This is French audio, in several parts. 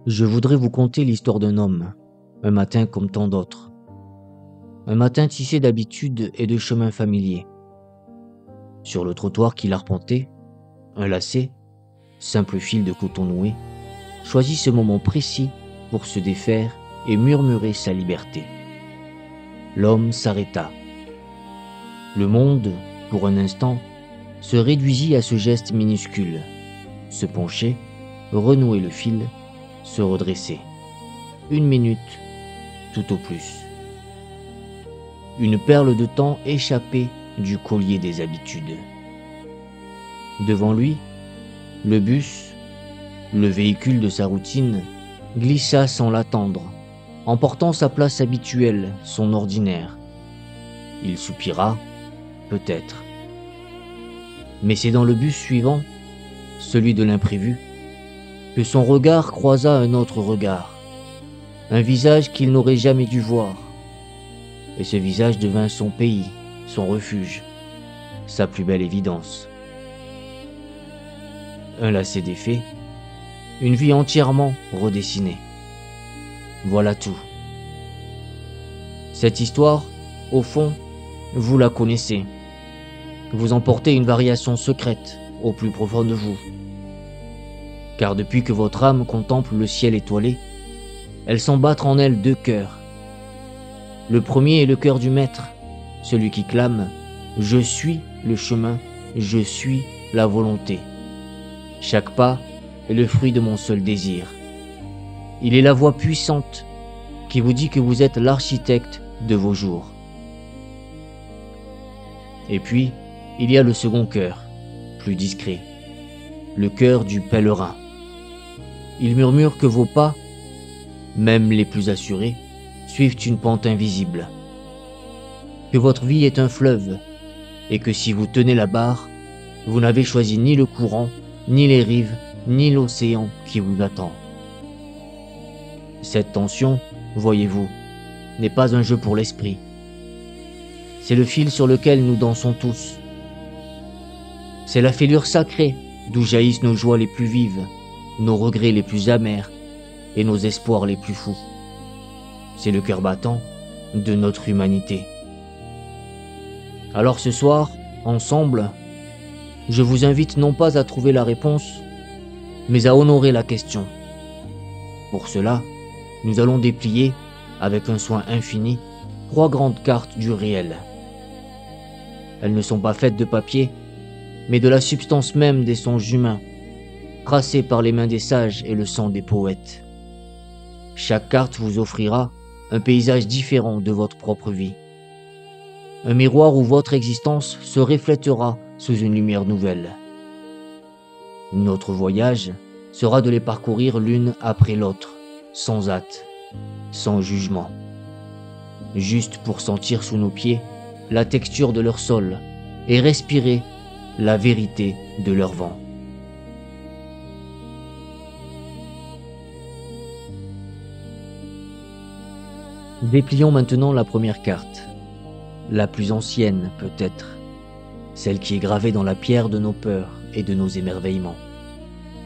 Je voudrais vous conter l'histoire d'un homme, un matin comme tant d'autres. Un matin tissé d'habitudes et de chemins familiers. Sur le trottoir qu'il arpentait, un lacet, simple fil de coton noué, choisit ce moment précis pour se défaire et murmurer sa liberté. L'homme s'arrêta. Le monde, pour un instant, se réduisit à ce geste minuscule. Se pencher, renouer le fil, se redresser. 1 minute, tout au plus. Une perle de temps échappée du collier des habitudes. Devant lui, le bus, le véhicule de sa routine, glissa sans l'attendre, emportant sa place habituelle, son ordinaire. Il soupira, peut-être. Mais c'est dans le bus suivant, celui de l'imprévu, que son regard croisa un autre regard, un visage qu'il n'aurait jamais dû voir. Et ce visage devint son pays, son refuge, sa plus belle évidence. Un lacet défait, une vie entièrement redessinée. Voilà tout. Cette histoire, au fond, vous la connaissez. Vous en portez une variation secrète au plus profond de vous. Car depuis que votre âme contemple le ciel étoilé, elle sent battre en elle 2 cœurs. Le premier est le cœur du maître, celui qui clame « Je suis le chemin, je suis la volonté ». Chaque pas est le fruit de mon seul désir. Il est la voix puissante qui vous dit que vous êtes l'architecte de vos jours. Et puis, il y a le second cœur, plus discret, le cœur du pèlerin. Il murmure que vos pas, même les plus assurés, suivent une pente invisible, que votre vie est un fleuve, et que si vous tenez la barre, vous n'avez choisi ni le courant, ni les rives, ni l'océan qui vous attend. Cette tension, voyez-vous, n'est pas un jeu pour l'esprit. C'est le fil sur lequel nous dansons tous. C'est la fêlure sacrée d'où jaillissent nos joies les plus vives, nos regrets les plus amers et nos espoirs les plus fous. C'est le cœur battant de notre humanité. Alors ce soir, ensemble, je vous invite non pas à trouver la réponse, mais à honorer la question. Pour cela, nous allons déplier, avec un soin infini, 3 grandes cartes du réel. Elles ne sont pas faites de papier, mais de la substance même des songes humains, tracés par les mains des sages et le sang des poètes. Chaque carte vous offrira un paysage différent de votre propre vie. Un miroir où votre existence se reflètera sous une lumière nouvelle. Notre voyage sera de les parcourir l'une après l'autre, sans hâte, sans jugement. Juste pour sentir sous nos pieds la texture de leur sol et respirer la vérité de leur vent. Déplions maintenant la première carte, la plus ancienne peut-être, celle qui est gravée dans la pierre de nos peurs et de nos émerveillements.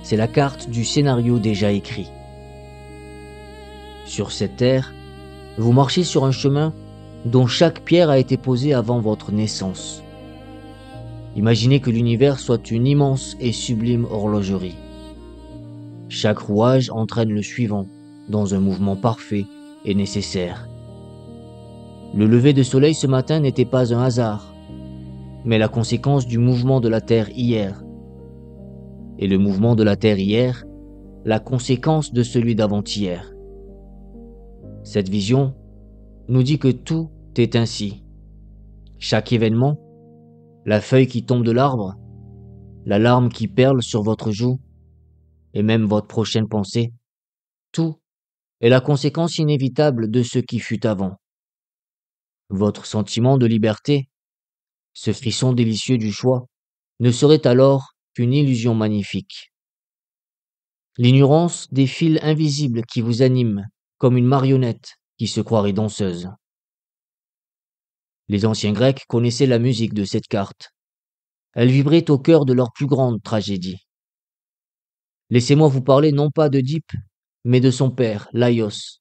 C'est la carte du scénario déjà écrit. Sur cette terre, vous marchez sur un chemin dont chaque pierre a été posée avant votre naissance. Imaginez que l'univers soit une immense et sublime horlogerie. Chaque rouage entraîne le suivant dans un mouvement parfait et nécessaire. Le lever de soleil ce matin n'était pas un hasard, mais la conséquence du mouvement de la Terre hier. Et le mouvement de la Terre hier, la conséquence de celui d'avant-hier. Cette vision nous dit que tout est ainsi. Chaque événement, la feuille qui tombe de l'arbre, la larme qui perle sur votre joue, et même votre prochaine pensée, tout est la conséquence inévitable de ce qui fut avant. Votre sentiment de liberté, ce frisson délicieux du choix, ne serait alors qu'une illusion magnifique. L'ignorance des fils invisibles qui vous animent comme une marionnette qui se croirait danseuse. Les anciens Grecs connaissaient la musique de cette carte. Elle vibrait au cœur de leur plus grande tragédie. Laissez-moi vous parler non pas d'Œdipe, mais de son père, Laios.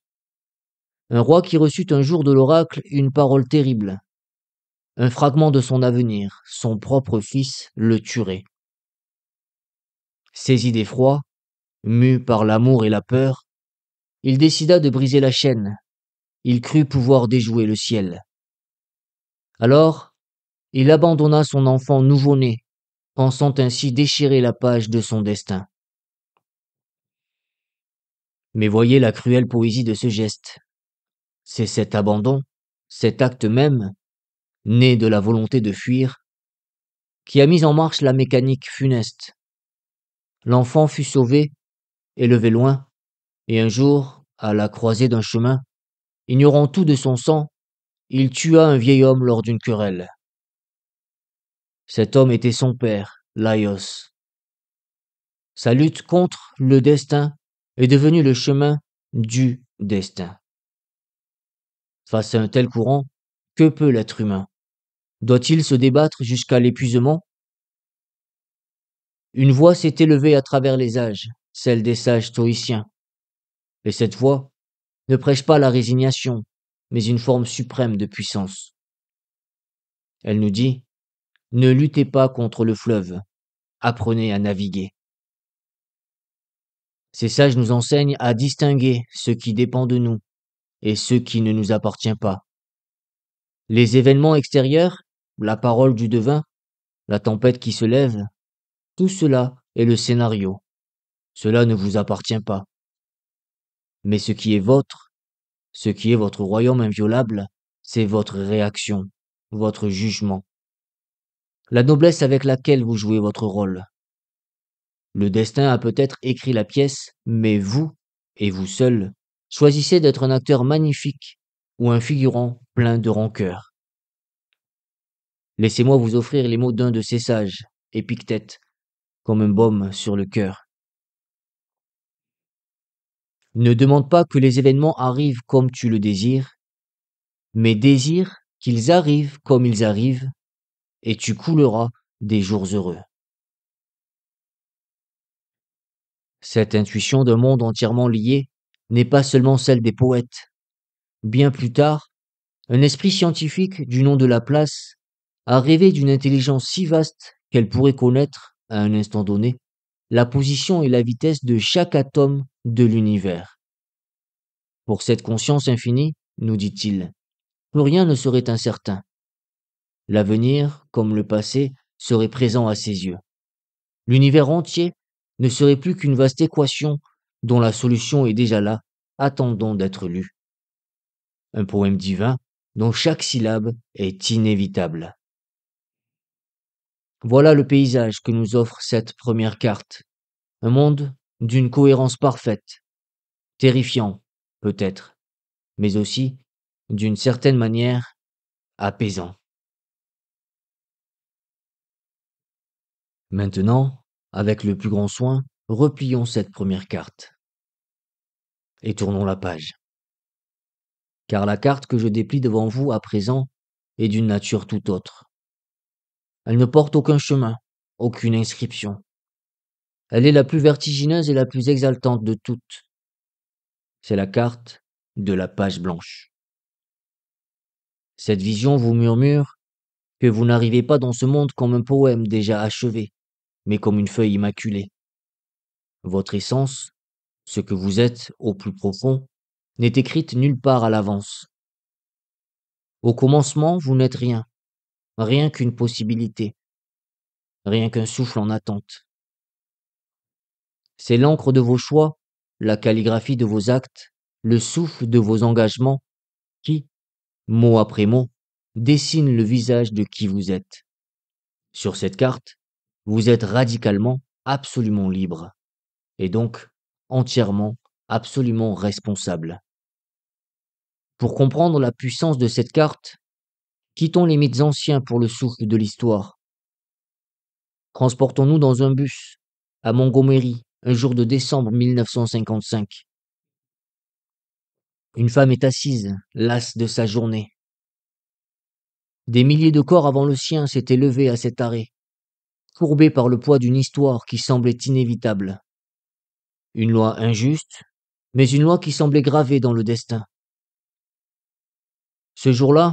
Un roi qui reçut un jour de l'oracle une parole terrible. Un fragment de son avenir, son propre fils, le tuerait. Saisi d'effroi, mu par l'amour et la peur, il décida de briser la chaîne. Il crut pouvoir déjouer le ciel. Alors, il abandonna son enfant nouveau-né, pensant ainsi déchirer la page de son destin. Mais voyez la cruelle poésie de ce geste. C'est cet abandon, cet acte même, né de la volonté de fuir, qui a mis en marche la mécanique funeste. L'enfant fut sauvé, élevé loin, et un jour, à la croisée d'un chemin, ignorant tout de son sang, il tua un vieil homme lors d'une querelle. Cet homme était son père, Laios. Sa lutte contre le destin est devenue le chemin du destin. Face à un tel courant, que peut l'être humain? Doit-il se débattre jusqu'à l'épuisement? Une voix s'est élevée à travers les âges, celle des sages stoïciens. Et cette voix ne prêche pas la résignation, mais une forme suprême de puissance. Elle nous dit, ne luttez pas contre le fleuve, apprenez à naviguer. Ces sages nous enseignent à distinguer ce qui dépend de nous et ce qui ne nous appartient pas. Les événements extérieurs, la parole du devin, la tempête qui se lève, tout cela est le scénario. Cela ne vous appartient pas. Mais ce qui est vôtre, ce qui est votre royaume inviolable, c'est votre réaction, votre jugement. La noblesse avec laquelle vous jouez votre rôle. Le destin a peut-être écrit la pièce, mais vous, et vous seul, choisissez d'être un acteur magnifique ou un figurant plein de rancœur. Laissez-moi vous offrir les mots d'un de ces sages, Épictète, comme un baume sur le cœur. Ne demande pas que les événements arrivent comme tu le désires, mais désire qu'ils arrivent comme ils arrivent, et tu couleras des jours heureux. Cette intuition d'un monde entièrement lié n'est pas seulement celle des poètes. Bien plus tard, un esprit scientifique du nom de Laplace a rêvé d'une intelligence si vaste qu'elle pourrait connaître, à un instant donné, la position et la vitesse de chaque atome de l'univers. Pour cette conscience infinie, nous dit-il, plus rien ne serait incertain. L'avenir, comme le passé, serait présent à ses yeux. L'univers entier ne serait plus qu'une vaste équation dont la solution est déjà là, attendant d'être lue. Un poème divin dont chaque syllabe est inévitable. Voilà le paysage que nous offre cette première carte. Un monde d'une cohérence parfaite, terrifiant peut-être, mais aussi, d'une certaine manière, apaisant. Maintenant, avec le plus grand soin, replions cette première carte et tournons la page. Car la carte que je déplie devant vous à présent est d'une nature tout autre. Elle ne porte aucun chemin, aucune inscription. Elle est la plus vertigineuse et la plus exaltante de toutes. C'est la carte de la page blanche. Cette vision vous murmure que vous n'arrivez pas dans ce monde comme un poème déjà achevé, mais comme une feuille immaculée. Votre essence, ce que vous êtes au plus profond, n'est écrite nulle part à l'avance. Au commencement, vous n'êtes rien, rien qu'une possibilité, rien qu'un souffle en attente. C'est l'encre de vos choix, la calligraphie de vos actes, le souffle de vos engagements qui, mot après mot, dessine le visage de qui vous êtes. Sur cette carte, vous êtes radicalement, absolument libre, et donc entièrement, absolument responsable. Pour comprendre la puissance de cette carte, quittons les mythes anciens pour le souffle de l'histoire. Transportons-nous dans un bus, à Montgomery, un jour de décembre 1955. Une femme est assise, lasse de sa journée. Des milliers de corps avant le sien s'étaient levés à cet arrêt, courbés par le poids d'une histoire qui semblait inévitable. Une loi injuste, mais une loi qui semblait gravée dans le destin. Ce jour-là,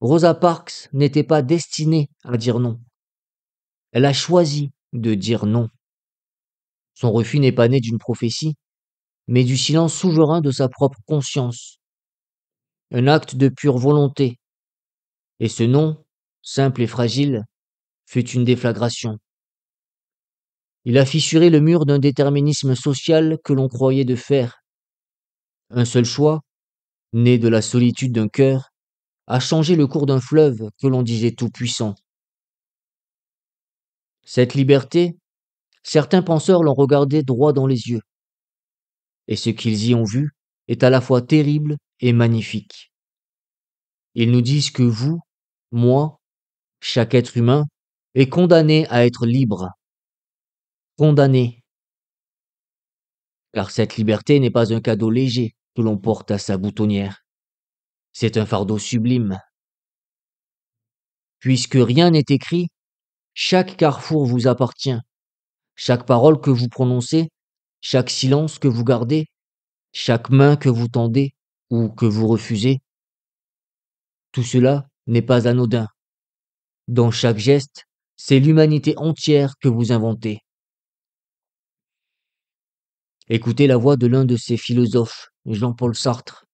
Rosa Parks n'était pas destinée à dire non. Elle a choisi de dire non. Son refus n'est pas né d'une prophétie, mais du silence souverain de sa propre conscience. Un acte de pure volonté. Et ce non, simple et fragile, fut une déflagration. Il a fissuré le mur d'un déterminisme social que l'on croyait de fer. Un seul choix, né de la solitude d'un cœur, a changé le cours d'un fleuve que l'on disait tout-puissant. Cette liberté, certains penseurs l'ont regardée droit dans les yeux. Et ce qu'ils y ont vu est à la fois terrible et magnifique. Ils nous disent que vous, moi, chaque être humain, est condamné à être libre. Condamné. Car cette liberté n'est pas un cadeau léger que l'on porte à sa boutonnière. C'est un fardeau sublime. Puisque rien n'est écrit, chaque carrefour vous appartient. Chaque parole que vous prononcez, chaque silence que vous gardez, chaque main que vous tendez ou que vous refusez, tout cela n'est pas anodin. Dans chaque geste, c'est l'humanité entière que vous inventez. Écoutez la voix de l'un de ces philosophes, Jean-Paul Sartre,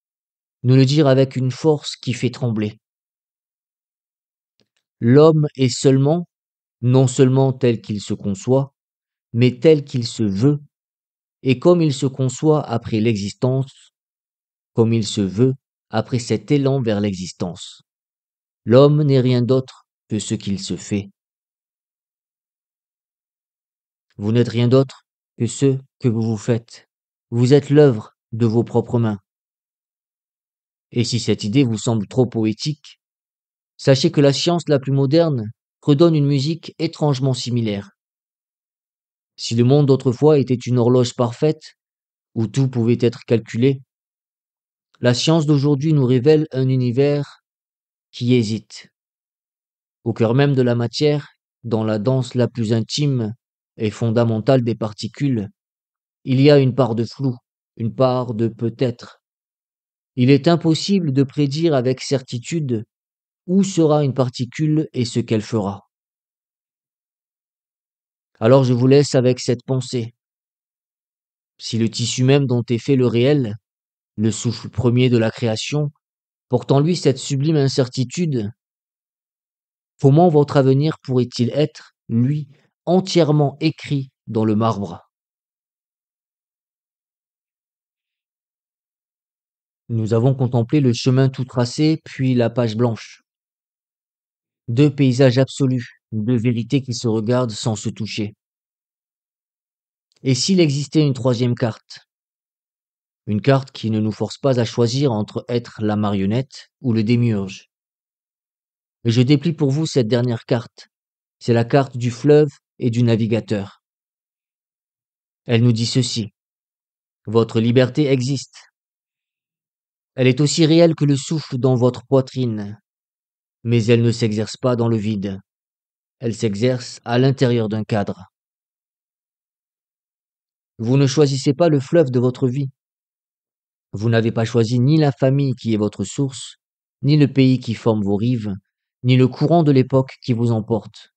nous le dire avec une force qui fait trembler. L'homme est seulement, non seulement tel qu'il se conçoit, mais tel qu'il se veut, et comme il se conçoit après l'existence, comme il se veut après cet élan vers l'existence. L'homme n'est rien d'autre que ce qu'il se fait. Vous n'êtes rien d'autre que ce que vous vous faites. Vous êtes l'œuvre de vos propres mains. Et si cette idée vous semble trop poétique, sachez que la science la plus moderne redonne une musique étrangement similaire. Si le monde d'autrefois était une horloge parfaite, où tout pouvait être calculé, la science d'aujourd'hui nous révèle un univers qui hésite. Au cœur même de la matière, dans la danse la plus intime et fondamentale des particules, il y a une part de flou, une part de peut-être. Il est impossible de prédire avec certitude où sera une particule et ce qu'elle fera. Alors je vous laisse avec cette pensée. Si le tissu même dont est fait le réel, le souffle premier de la création, porte en lui cette sublime incertitude, comment votre avenir pourrait-il être, lui, entièrement écrit dans le marbre? Nous avons contemplé le chemin tout tracé, puis la page blanche. Deux paysages absolus, deux vérités qui se regardent sans se toucher. Et s'il existait une troisième carte? Une carte qui ne nous force pas à choisir entre être la marionnette ou le démiurge. Et je déplie pour vous cette dernière carte. C'est la carte du fleuve et du navigateur. Elle nous dit ceci. Votre liberté existe. Elle est aussi réelle que le souffle dans votre poitrine. Mais elle ne s'exerce pas dans le vide. Elle s'exerce à l'intérieur d'un cadre. Vous ne choisissez pas le fleuve de votre vie. Vous n'avez pas choisi ni la famille qui est votre source, ni le pays qui forme vos rives, ni le courant de l'époque qui vous emporte.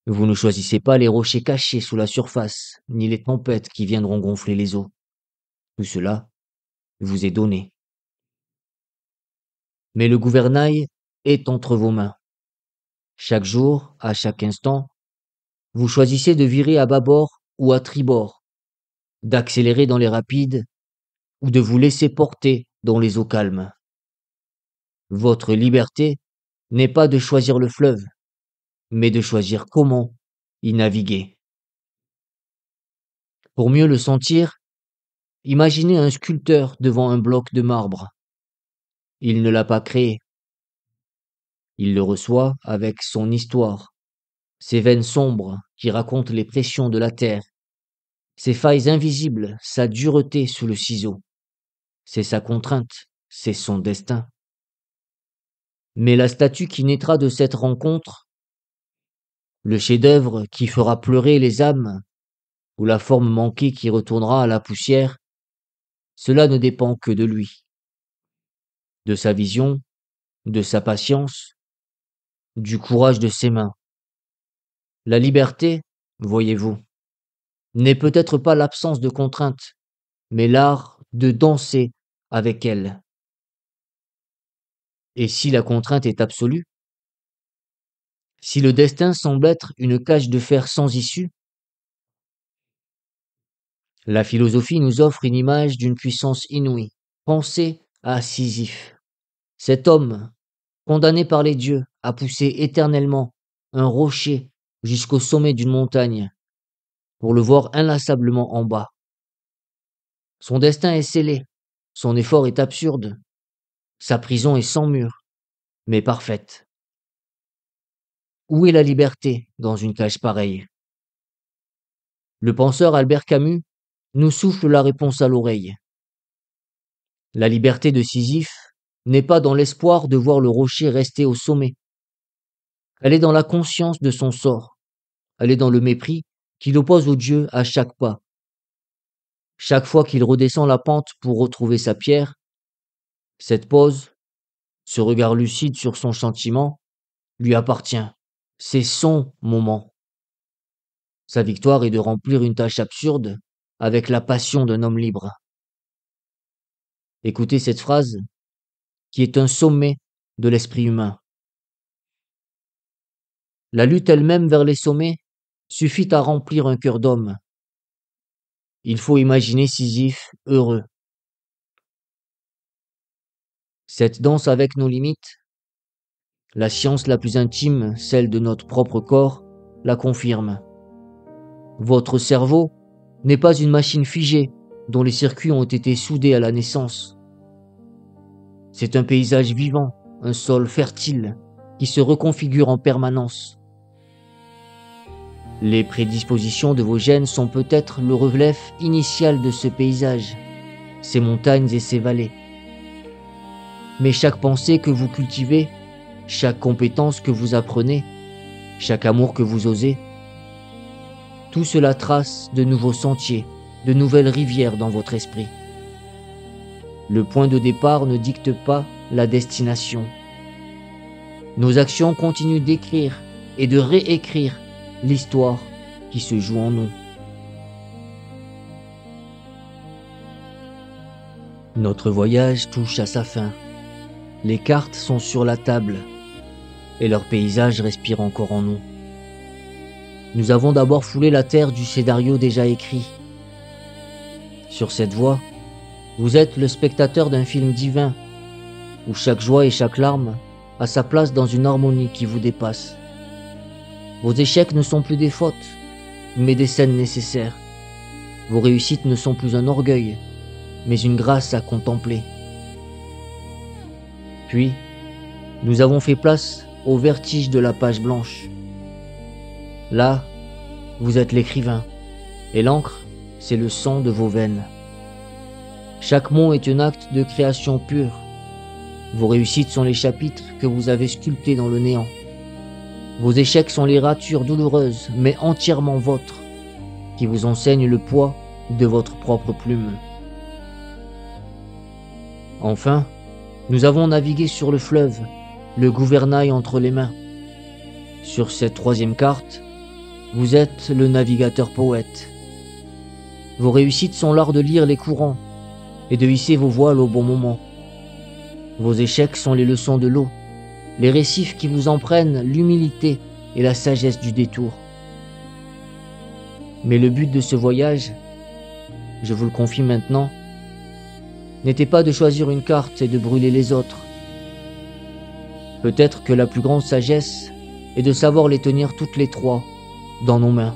Vous ne choisissez pas les rochers cachés sous la surface, ni les tempêtes qui viendront gonfler les eaux. Tout cela vous est donné. Mais le gouvernail est entre vos mains. Chaque jour, à chaque instant, vous choisissez de virer à bâbord ou à tribord, d'accélérer dans les rapides ou de vous laisser porter dans les eaux calmes. Votre liberté n'est pas de choisir le fleuve, mais de choisir comment y naviguer. Pour mieux le sentir, imaginez un sculpteur devant un bloc de marbre. Il ne l'a pas créé. Il le reçoit avec son histoire, ses veines sombres qui racontent les pressions de la terre, ses failles invisibles, sa dureté sous le ciseau. C'est sa contrainte, c'est son destin. Mais la statue qui naîtra de cette rencontre, le chef-d'œuvre qui fera pleurer les âmes, ou la forme manquée qui retournera à la poussière, cela ne dépend que de lui, de sa vision, de sa patience, du courage de ses mains. La liberté, voyez-vous, n'est peut-être pas l'absence de contraintes, mais l'art de danser avec elle. Et si la contrainte est absolue, si le destin semble être une cage de fer sans issue, la philosophie nous offre une image d'une puissance inouïe. Pensez à Sisyphe, cet homme condamné par les dieux à pousser éternellement un rocher jusqu'au sommet d'une montagne pour le voir inlassablement en bas. Son destin est scellé, son effort est absurde, sa prison est sans mur, mais parfaite. Où est la liberté dans une cage pareille? Le penseur Albert Camus nous souffle la réponse à l'oreille. La liberté de Sisyphe n'est pas dans l'espoir de voir le rocher rester au sommet. Elle est dans la conscience de son sort. Elle est dans le mépris qu'il oppose au Dieu à chaque pas. Chaque fois qu'il redescend la pente pour retrouver sa pierre, cette pause, ce regard lucide sur son châtiment, lui appartient. C'est son moment. Sa victoire est de remplir une tâche absurde avec la passion d'un homme libre. Écoutez cette phrase qui est un sommet de l'esprit humain. La lutte elle-même vers les sommets suffit à remplir un cœur d'homme. Il faut imaginer Sisyphe heureux. Cette danse avec nos limites, la science la plus intime, celle de notre propre corps, la confirme. Votre cerveau n'est pas une machine figée dont les circuits ont été soudés à la naissance. C'est un paysage vivant, un sol fertile qui se reconfigure en permanence. Les prédispositions de vos gènes sont peut-être le relief initial de ce paysage, ses montagnes et ses vallées. Mais chaque pensée que vous cultivez, chaque compétence que vous apprenez, chaque amour que vous osez, tout cela trace de nouveaux sentiers, de nouvelles rivières dans votre esprit. Le point de départ ne dicte pas la destination. Nos actions continuent d'écrire et de réécrire l'histoire qui se joue en nous. Notre voyage touche à sa fin. Les cartes sont sur la table et leur paysage respire encore en nous. Nous avons d'abord foulé la terre du scénario déjà écrit. Sur cette voie, vous êtes le spectateur d'un film divin où chaque joie et chaque larme a sa place dans une harmonie qui vous dépasse. Vos échecs ne sont plus des fautes, mais des scènes nécessaires. Vos réussites ne sont plus un orgueil, mais une grâce à contempler. Puis, nous avons fait place au vertige de la page blanche. Là, vous êtes l'écrivain, et l'encre, c'est le sang de vos veines. Chaque mot est un acte de création pure. Vos réussites sont les chapitres que vous avez sculptés dans le néant. Vos échecs sont les ratures douloureuses, mais entièrement vôtres, qui vous enseignent le poids de votre propre plume. Enfin, nous avons navigué sur le fleuve, le gouvernail entre les mains. Sur cette troisième carte, vous êtes le navigateur poète. Vos réussites sont l'art de lire les courants et de hisser vos voiles au bon moment. Vos échecs sont les leçons de l'eau, les récifs qui vous empruntent l'humilité et la sagesse du détour. Mais le but de ce voyage, je vous le confie maintenant, n'était pas de choisir une carte et de brûler les autres. Peut-être que la plus grande sagesse est de savoir les tenir toutes les trois dans nos mains.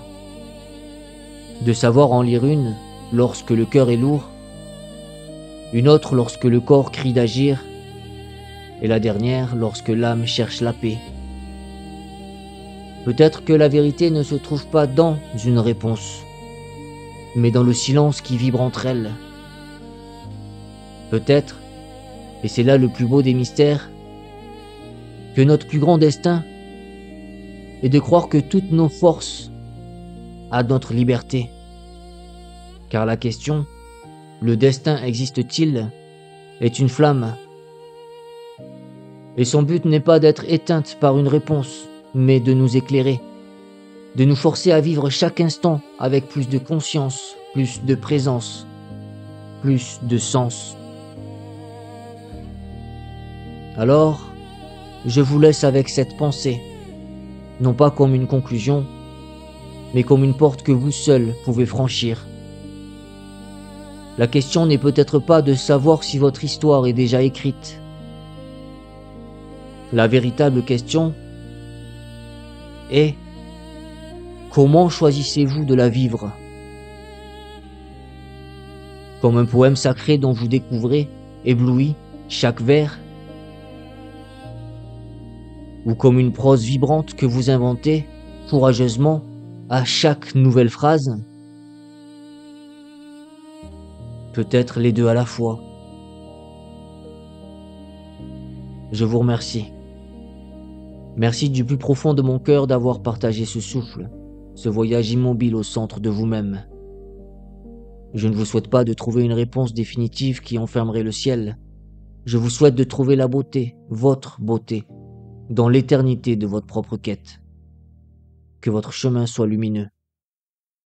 De savoir en lire une lorsque le cœur est lourd, une autre lorsque le corps crie d'agir, et la dernière lorsque l'âme cherche la paix. Peut-être que la vérité ne se trouve pas dans une réponse, mais dans le silence qui vibre entre elles. Peut-être, et c'est là le plus beau des mystères, que notre plus grand destin est de croire que toutes nos forces à notre liberté. Car la question, Le destin existe-t-il est une flamme. Et son but n'est pas d'être éteinte par une réponse, mais de nous éclairer, de nous forcer à vivre chaque instant avec plus de conscience, plus de présence, plus de sens. Alors, je vous laisse avec cette pensée, non pas comme une conclusion, mais comme une porte que vous seul pouvez franchir. La question n'est peut-être pas de savoir si votre histoire est déjà écrite. La véritable question est: comment choisissez-vous de la vivre? Comme un poème sacré dont vous découvrez, ébloui, chaque vers? Ou comme une prose vibrante que vous inventez, courageusement, à chaque nouvelle phrase? Peut-être les deux à la fois. Je vous remercie. Merci du plus profond de mon cœur d'avoir partagé ce souffle, ce voyage immobile au centre de vous-même. Je ne vous souhaite pas de trouver une réponse définitive qui enfermerait le ciel. Je vous souhaite de trouver la beauté, votre beauté, dans l'éternité de votre propre quête. Que votre chemin soit lumineux.